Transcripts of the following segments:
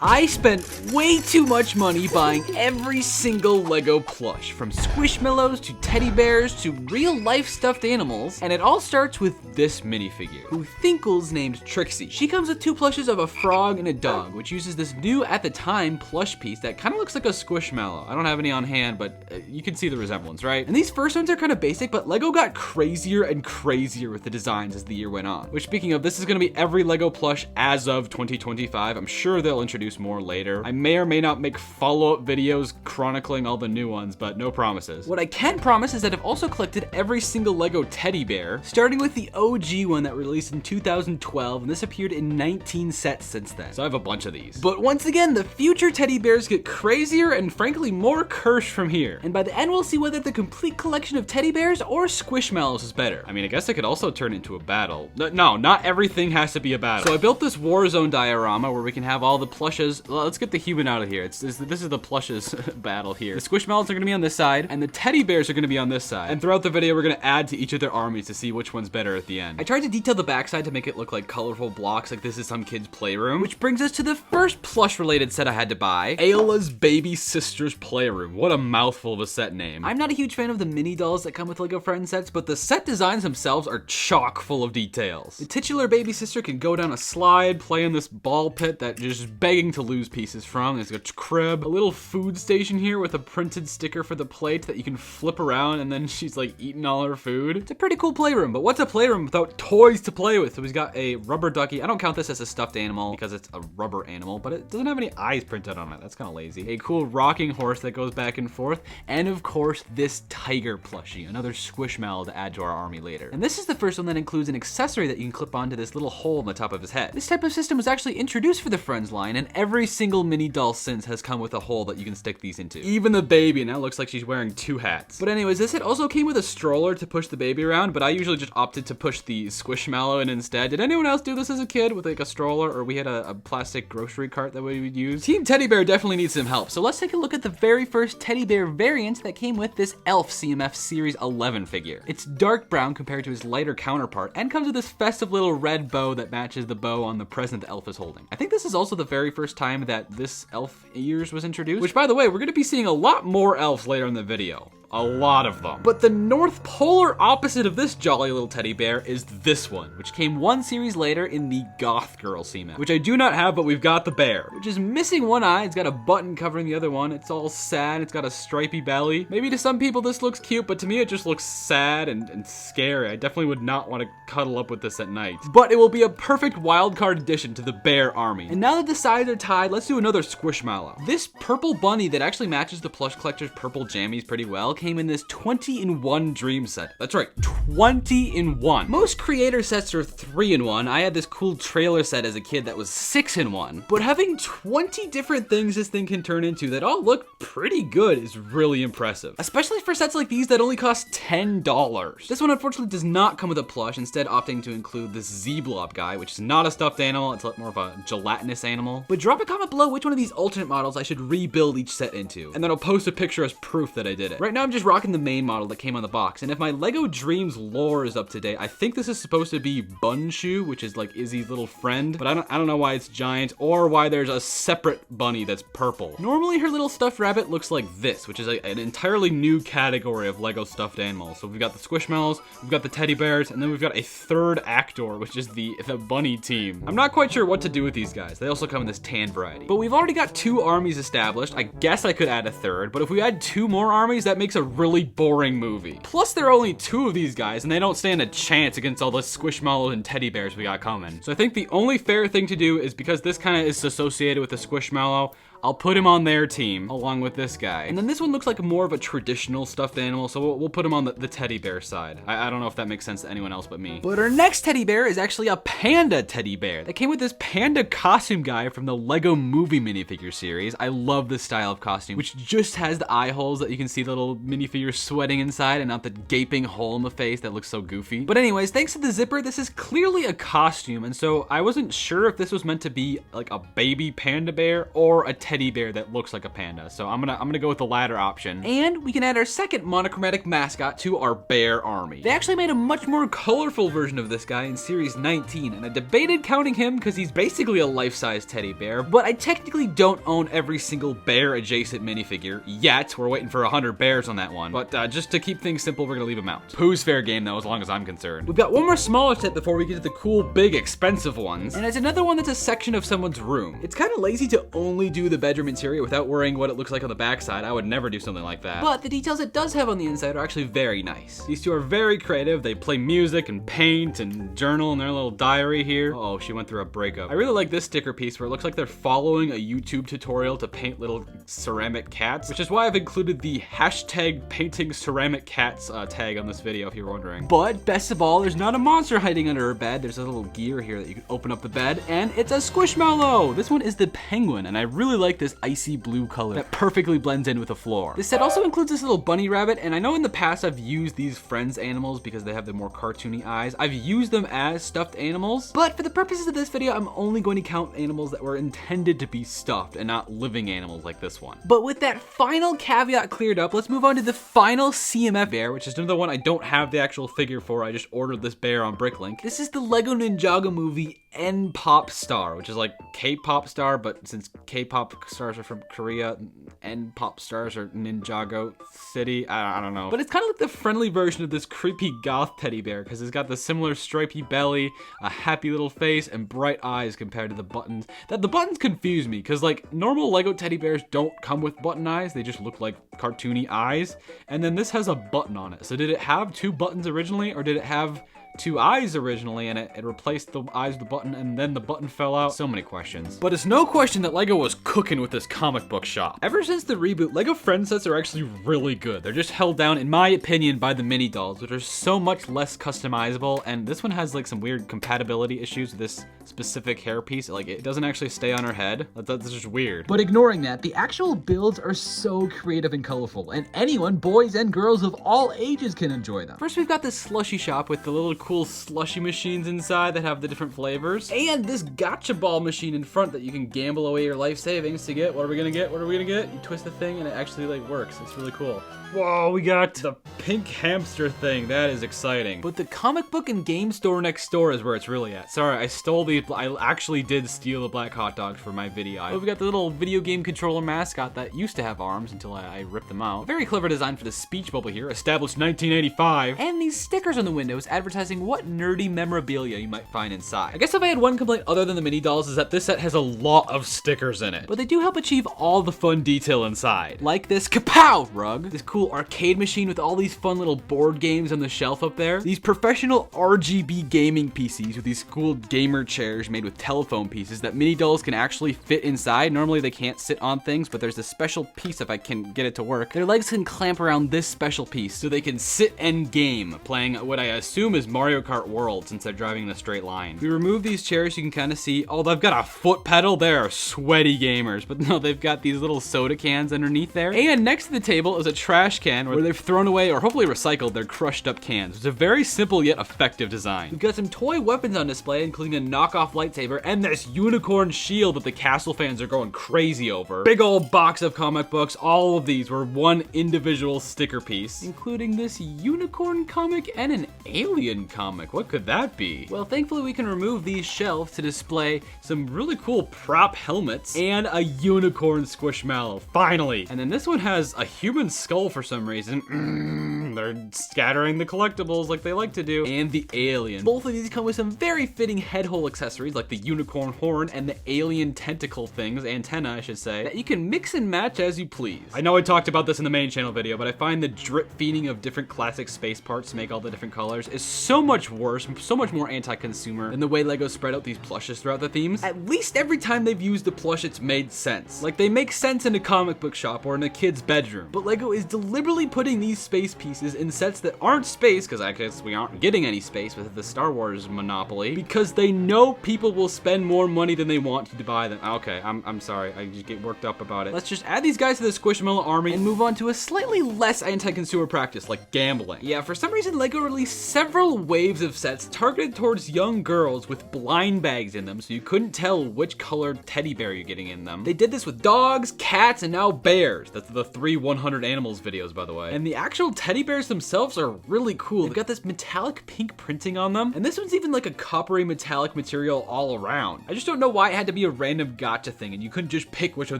I spent way too much money buying every single Lego plush, from squishmallows to teddy bears to real life stuffed animals, and it all starts with this minifigure, who Thinkle's named Trixie. She comes with two plushes of a frog and a dog, which uses this new, at the time, plush piece that kind of looks like a squishmallow. I don't have any on hand, but you can see the resemblance, right? And these first ones are kind of basic, but Lego got crazier and crazier with the designs as the year went on. Which, speaking of, this is going to be every Lego plush as of 2025. I'm sure they'll introduce more later. I may or may not make follow-up videos chronicling all the new ones, but no promises. What I can promise is that I've also collected every single Lego teddy bear, starting with the OG one that released in 2012, and this appeared in 19 sets since then. So I have a bunch of these. But once again, the future teddy bears get crazier and frankly more cursed from here. And by the end, we'll see whether the complete collection of teddy bears or squishmallows is better. I mean, I guess it could also turn into a battle. No, not everything has to be a battle. So I built this war zone diorama where we can have all the plushes. Well, let's get the human out of here. This is the plushes battle here. The squishmallows are gonna be on this side, and the teddy bears are gonna be on this side. And throughout the video, we're gonna add to each of their armies to see which one's better at the end. I tried to detail the backside to make it look like colorful blocks, like this is some kid's playroom. Which brings us to the first plush-related set I had to buy, Ayla's Baby Sister's Playroom. What a mouthful of a set name. I'm not a huge fan of the mini dolls that come with Lego Friends sets, but the set designs themselves are chock full of details. The titular baby sister can go down a slide, play in this ball pit that just begging to lose pieces from. There's a crib, a little food station here with a printed sticker for the plate that you can flip around, and then she's like eating all her food. It's a pretty cool playroom, but what's a playroom without toys to play with? So he's got a rubber ducky. I don't count this as a stuffed animal because it's a rubber animal, but it doesn't have any eyes printed on it. That's kind of lazy. A cool rocking horse that goes back and forth, and of course this tiger plushie, another squishmallow to add to our army later. And this is the first one that includes an accessory that you can clip onto this little hole in the top of his head. This type of system was actually introduced for the Friends line, and every single mini doll since has come with a hole that you can stick these into. Even the baby now looks like she's wearing two hats. But anyways, this set also came with a stroller to push the baby around, but I usually just opted to push the squishmallow in instead. Did anyone else do this as a kid with like a stroller, or we had a plastic grocery cart that we would use? Team Teddy Bear definitely needs some help, so let's take a look at the very first teddy bear variant that came with this Elf CMF Series 11 figure. It's dark brown compared to his lighter counterpart, and comes with this festive little red bow that matches the bow on the present the elf is holding. I think this is also the very first time that this elf ears was introduced, which by the way, we're gonna be seeing a lot more elves later in the video. A lot of them. But the North Polar opposite of this jolly little teddy bear is this one, which came one series later in the Goth Girl CMF, which I do not have, but we've got the bear, which is missing one eye. It's got a button covering the other one. It's all sad. It's got a stripy belly. Maybe to some people this looks cute, but to me it just looks sad and scary. I definitely would not want to cuddle up with this at night. But it will be a perfect wildcard addition to the bear army. And now that the sides are tied, let's do another squishmallow. This purple bunny that actually matches the plush collector's purple jammies pretty well came in this 20-in-1 dream set. That's right, 20-in-1. Most creator sets are 3-in-1. I had this cool trailer set as a kid that was 6-in-1. But having 20 different things this thing can turn into that all look pretty good is really impressive. Especially for sets like these that only cost $10. This one unfortunately does not come with a plush, instead opting to include this Z-Blob guy, which is not a stuffed animal, it's more of a gelatinous animal. But drop a comment below which one of these alternate models I should rebuild each set into, and then I'll post a picture as proof that I did it. Right now I'm just rocking the main model that came on the box, and if my Lego Dreamzzz lore is up to date, I think this is supposed to be Bunshu, which is like Izzy's little friend, but I don't know why it's giant or why there's a separate bunny that's purple. Normally her little stuffed rabbit looks like this, which is an entirely new category of Lego stuffed animals. So we've got the squishmallows, we've got the teddy bears, and then we've got a third actor, which is the bunny team. I'm not quite sure what to do with these guys. They also come in this tan variety. But we've already got 2 armies established. I guess I could add a third, but if we add 2 more armies, that makes a really boring movie. Plus there are only 2 of these guys, and they don't stand a chance against all the squishmallows and teddy bears we got coming. So I think the only fair thing to do is, because this kind of is associated with the squishmallow, I'll put him on their team along with this guy. And then this one looks like more of a traditional stuffed animal, so we'll put him on the teddy bear side. I don't know if that makes sense to anyone else but me. But our next teddy bear is actually a panda teddy bear that came with this panda costume guy from the Lego Movie minifigure series. I love this style of costume, which just has the eye holes that you can see the little minifigure sweating inside, and not the gaping hole in the face that looks so goofy. But anyways, thanks to the zipper, this is clearly a costume, and so I wasn't sure if this was meant to be like a baby panda bear or a teddy bear that looks like a panda. So I'm gonna go with the latter option. And we can add our second monochromatic mascot to our bear army. They actually made a much more colorful version of this guy in series 19, and I debated counting him because he's basically a life-size teddy bear, but I technically don't own every single bear adjacent minifigure yet. We're waiting for 100 bears on that one, but just to keep things simple, we're gonna leave him out. Pooh's fair game though, as long as I'm concerned. We've got one more smaller set before we get to the cool, big, expensive ones, and it's another one that's a section of someone's room. It's kind of lazy to only do the bedroom interior without worrying what it looks like on the backside. I would never do something like that, but the details it does have on the inside are actually very nice. These two are very creative. They play music and paint and journal in their little diary here. Uh oh, she went through a breakup. I really like this sticker piece where it looks like they're following a YouTube tutorial to paint little ceramic cats, which is why I've included the hashtag painting ceramic cats tag on this video if you're wondering. But best of all, there's not a monster hiding under her bed. There's a little gear here that you can open up the bed, and it's a Squishmallow. This one is the penguin, and I really like this icy blue color that perfectly blends in with the floor. This set also includes this little bunny rabbit, and I know in the past I've used these Friends animals because they have the more cartoony eyes. I've used them as stuffed animals, but for the purposes of this video, I'm only going to count animals that were intended to be stuffed and not living animals like this one. But with that final caveat cleared up, let's move on to the final CMF bear, which is another one I don't have the actual figure for. I just ordered this bear on BrickLink. This is the LEGO Ninjago movie N-Pop Star, which is like K-pop star, but since K-pop stars are from Korea, N-pop stars are Ninjago City. I don't know. But it's kind of like the friendly version of this creepy goth teddy bear because it's got the similar stripy belly, a happy little face, and bright eyes compared to the buttons. The buttons confuse me because like normal LEGO teddy bears don't come with button eyes. They just look like cartoony eyes. And then this has a button on it. So did it have two buttons originally, or did it have two eyes originally and it replaced the eyes with the button and then the button fell out? So many questions. But it's no question that LEGO was cooking with this comic book shop. Ever since the reboot, LEGO Friends sets are actually really good. They're just held down, in my opinion, by the mini dolls, which are so much less customizable, and this one has like some weird compatibility issues with this specific hairpiece. Like it doesn't actually stay on her head. That's just weird. But ignoring that, the actual builds are so creative and colorful, and anyone, boys and girls of all ages, can enjoy them. First, we've got this slushy shop with the little cool slushy machines inside that have the different flavors, and this gotcha ball machine in front that you can gamble away your life savings to get. What are we gonna get? What are we gonna get? You twist the thing and it actually like works. It's really cool. Whoa, we got the pink hamster thing. That is exciting. But the comic book and game store next door is where it's really at. Sorry, I actually did steal the black hot dogs for my video. But we got the little video game controller mascot that used to have arms until I ripped them out. Very clever design for the speech bubble here, established 1985. And these stickers on the windows advertising what nerdy memorabilia you might find inside. I guess if I had one complaint other than the mini dolls is that this set has a lot of stickers in it. But they do help achieve all the fun detail inside. Like this kapow rug, this cool arcade machine with all these fun little board games on the shelf up there, these professional RGB gaming PCs with these cool gamer chairs made with telephone pieces that mini dolls can actually fit inside. Normally they can't sit on things, but there's a special piece if I can get it to work. Their legs can clamp around this special piece so they can sit and game, playing what I assume is Mario Kart World since they're driving in a straight line. If we remove these chairs, you can kind of see, oh, they've got a foot pedal. They're sweaty gamers, but no, they've got these little soda cans underneath there. And next to the table is a trash can where they've thrown away or hopefully recycled their crushed up cans. It's a very simple yet effective design. We've got some toy weapons on display, including a knockoff lightsaber and this unicorn shield that the Castle fans are going crazy over. Big old box of comic books. All of these were one individual sticker piece, including this unicorn comic and an alien comic. What could that be? Well, thankfully we can remove these shelves to display some really cool prop helmets and a unicorn Squishmallow, finally. And then this one has a human skull for some reason. They're scattering the collectibles like they like to do. And the alien. Both of these come with some very fitting head hole accessories like the unicorn horn and the alien tentacle things, antenna I should say, that you can mix and match as you please. I know I talked about this in the main channel video, but I find the drip feeding of different classic space parts to make all the different colors is so much worse, so much more anti-consumer than the way LEGO spread out these plushes throughout the themes. At least every time they've used the plush, it's made sense. Like they make sense in a comic book shop or in a kid's bedroom. But LEGO is deliberately putting these space pieces is in sets that aren't space, because I guess we aren't getting any space with the Star Wars monopoly, because they know people will spend more money than they want to buy them. Okay, I'm sorry, I just get worked up about it. Let's just add these guys to the Squishmallow army and move on to a slightly less anti-consumer practice, like gambling. Yeah, for some reason, LEGO released several waves of sets targeted towards young girls with blind bags in them, so you couldn't tell which colored teddy bear you're getting in them. They did this with dogs, cats, and now bears. That's the 3 100 animals videos, by the way. And the actual teddy bears themselves are really cool. They've got this metallic pink printing on them, and this one's even like a coppery metallic material all around. I just don't know why it had to be a random gotcha thing, and you couldn't just pick which of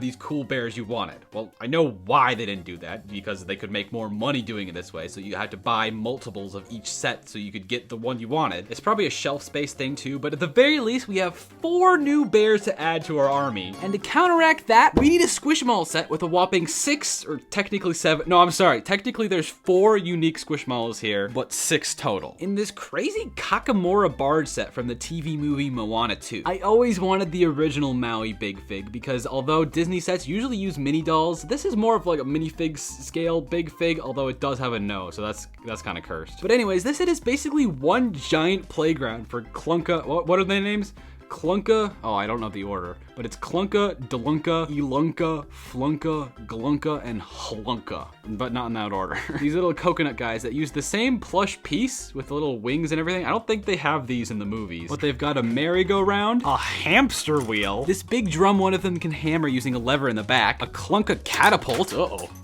these cool bears you wanted. Well, I know why they didn't do that, because they could make more money doing it this way, so you had to buy multiples of each set so you could get the one you wanted. It's probably a shelf space thing too, but at the very least, we have 4 new bears to add to our army. And to counteract that, we need a Squishmallow set with a whopping 6, or technically 7, no, I'm sorry, technically there's 4 unique Squishmallows here, but 6 total. In this crazy Kakamora barge set from the TV movie Moana 2. I always wanted the original Maui Big Fig, because although Disney sets usually use mini dolls, this is more of like a minifig scale Big Fig, although it does have a nose, so that's kind of cursed. But anyways, this set is basically one giant playground for Clunka, what are their names? Clunka, oh, I don't know the order, but it's Clunka, Delunka, Elunka, Flunka, Glunka, and Hlunka, but not in that order. These little coconut guys that use the same plush piece with the little wings and everything. I don't think they have these in the movies, but they've got a merry-go-round, a hamster wheel, this big drum one of them can hammer using a lever in the back, a Clunka catapult,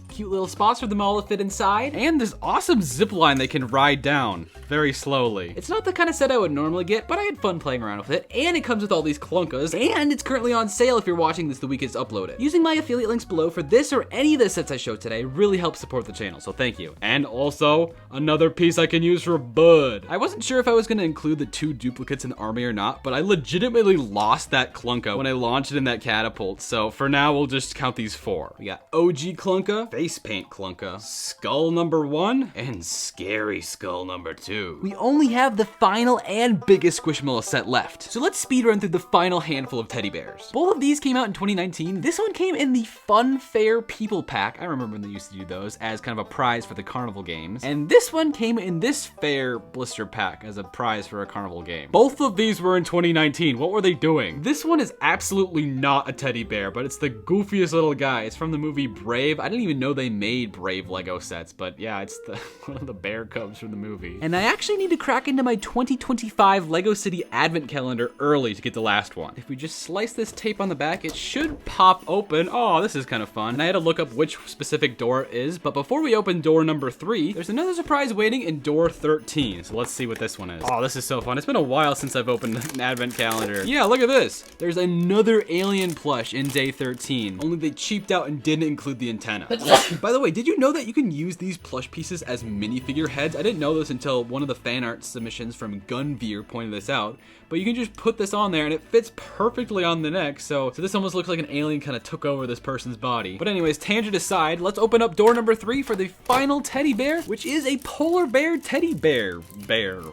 cute little spots for them all to fit inside, and this awesome zip line they can ride down very slowly. It's not the kind of set I would normally get, but I had fun playing around with it, and it comes with all these clunkas, and it's currently on sale if you're watching this the week it's uploaded. Using my affiliate links below for this or any of the sets I showed today really helps support the channel, so thank you. And also, another piece I can use for Bud. I wasn't sure if I was going to include the 2 duplicates in the army or not, but I legitimately lost that clunka when I launched it in that catapult, so for now we'll just count these 4. We got OG clunka, face paint clunka, skull number 1, and scary skull number 2. We only have the final and biggest Squishmallow set left, so let's speed run through the final handful of teddy bears. Both of these came out in 2019. This one came in the Fun Fair People Pack. I remember when they used to do those as kind of a prize for the Carnival games. And this one came in this Fair Blister Pack as a prize for a Carnival game. Both of these were in 2019. What were they doing? This one is absolutely not a teddy bear, but it's the goofiest little guy. It's from the movie Brave. I didn't even know they made Brave Lego sets, but yeah, it's the one of the bear cubs from the movie. And I actually need to crack into my 2025 Lego City Advent Calendar early to get the last one. If we just slice this tape on the back, it should pop open. Oh, this is kind of fun. And I had to look up which specific door it is, but before we open door number 3, there's another surprise waiting in door 13. So let's see what this one is. Oh, this is so fun. It's been a while since I've opened an Advent Calendar. Yeah, look at this. There's another alien plush in day 13, only they cheaped out and didn't include the antenna. By the way, did you know that you can use these plush pieces as minifigure heads? I didn't know this until one of the fan art submissions from Gunveer pointed this out, but you can just put this on there and it fits perfectly on the neck, so this almost looks like an alien kind of took over this person's body. But anyways, tangent aside, let's open up door number 3 for the final teddy bear, which is a polar bear teddy bear.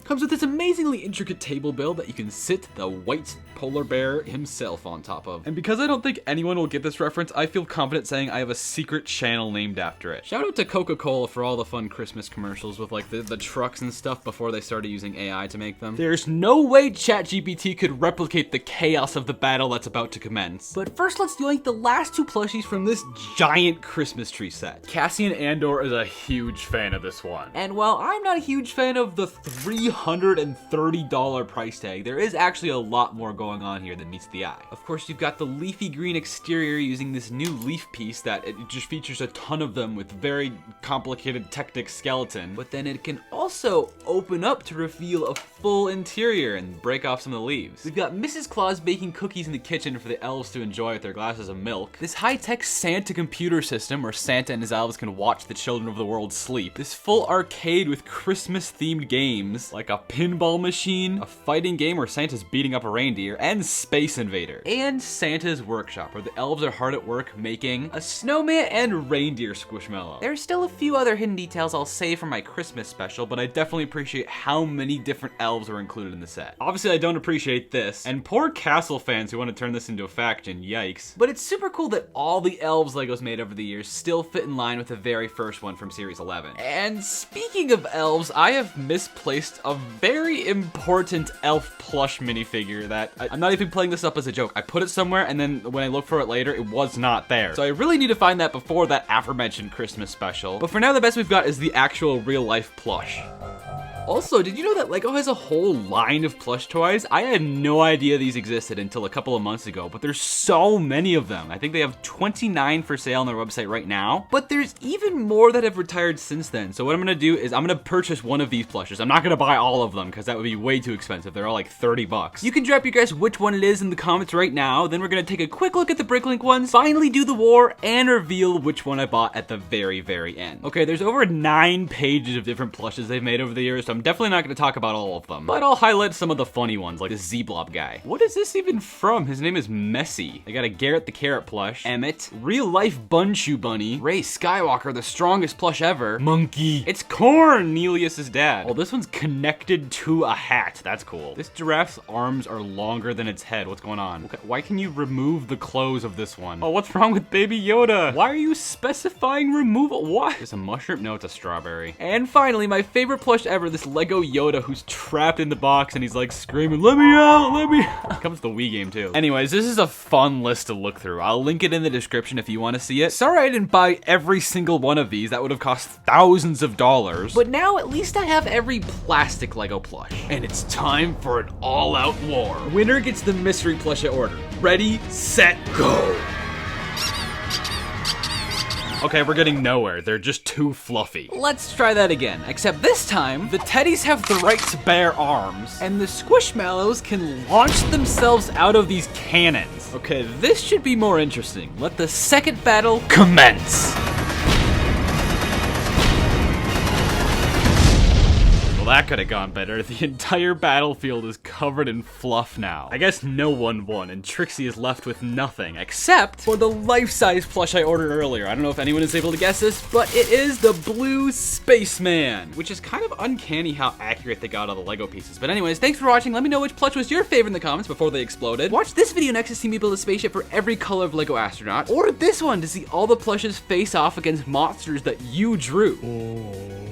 Comes with this amazingly intricate table build that you can sit the white polar bear himself on top of. And because I don't think anyone will get this reference, I feel confident saying I have a secret channel named after it. Shout out to Coca-Cola for all the fun Christmas commercials with like the trucks and stuff before they started using AI to make them. There's no way ChatGPT could replicate the chaos of the battle that's about to commence. But first, let's yoink the last 2 plushies from this giant Christmas tree set. Cassian Andor is a huge fan of this one. And while I'm not a huge fan of the $330 price tag, there is actually a lot more going on here than meets the eye. Of course, you've got the leafy green exterior using this new leaf piece that it just features a ton of them with very complicated Technic skeleton, but then it can also open up to reveal a full interior and break off some of the leaves. We've got Mrs. Claus baking cookies in the kitchen for the elves to enjoy with their glasses of milk. This high-tech Santa computer system where Santa and his elves can watch the children of the world sleep. This full arcade with Christmas-themed games like a pinball machine, a fighting game where Santa's beating up a reindeer, and Space Invader. And Santa's workshop where the elves are hard at work making a snowman and reindeer reindeer Squishmallow. There's still a few other hidden details I'll save for my Christmas special, but I definitely appreciate how many different elves are included in the set. Obviously, I don't appreciate this, and poor castle fans who want to turn this into a faction, yikes. But it's super cool that all the elves Legos made over the years still fit in line with the very first one from Series 11. And speaking of elves, I have misplaced a very important elf plush minifigure that I'm not even playing this up as a joke. I put it somewhere, and then when I look for it later, it was not there. So I really need to find that before that aforementioned Christmas special. But for now, the best we've got is the actual real life plush. Also, did you know that LEGO has a whole line of plush toys? I had no idea these existed until a couple of months ago, but there's so many of them. I think they have 29 for sale on their website right now, but there's even more that have retired since then. So what I'm gonna do is I'm gonna purchase one of these plushes. I'm not gonna buy all of them because that would be way too expensive. They're all like 30 bucks. You can drop your guess which one it is in the comments right now. Then we're gonna take a quick look at the BrickLink ones, finally do the war, and reveal which one I bought at the very, very end. Okay, there's over 9 pages of different plushes they've made over the years, so I'm definitely not going to talk about all of them, but I'll highlight some of the funny ones, like the Z-Blob guy. What is this even from? His name is Messy. They got a Garrett the Carrot plush, Emmett, real-life Bunshoe Bunny, Ray Skywalker, the strongest plush ever, Monkey. It's Corn, Nelius's dad. Oh, this one's connected to a hat. That's cool. This giraffe's arms are longer than its head. What's going on? Okay, why can you remove the clothes of this one? Oh, what's wrong with Baby Yoda? Why are you specifying removal? What? Is a mushroom? No, it's a strawberry. And finally, my favorite plush ever, this Lego Yoda who's trapped in the box and he's like screaming, "Let me out, let me out." Comes the Wii game too. Anyways, this is a fun list to look through. I'll link it in the description if you want to see it. Sorry I didn't buy every single one of these. That would have cost thousands of dollars. But now at least I have every plastic Lego plush. And it's time for an all-out war. Winner gets the mystery plush I ordered. Ready, set, go. Okay, we're getting nowhere. They're just too fluffy. Let's try that again. Except this time, the teddies have the right to bear arms, and the Squishmallows can launch themselves out of these cannons. Okay, this should be more interesting. Let the second battle commence. Well, that could have gone better. The entire battlefield is covered in fluff now. I guess no one won, and Trixie is left with nothing, except for the life-size plush I ordered earlier. I don't know if anyone is able to guess this, but it is the Blue Spaceman, which is kind of uncanny how accurate they got all the Lego pieces. But anyways, thanks for watching. Let me know which plush was your favorite in the comments before they exploded. Watch this video next to see me build a spaceship for every color of Lego astronaut, or this one to see all the plushes face off against monsters that you drew. Oh.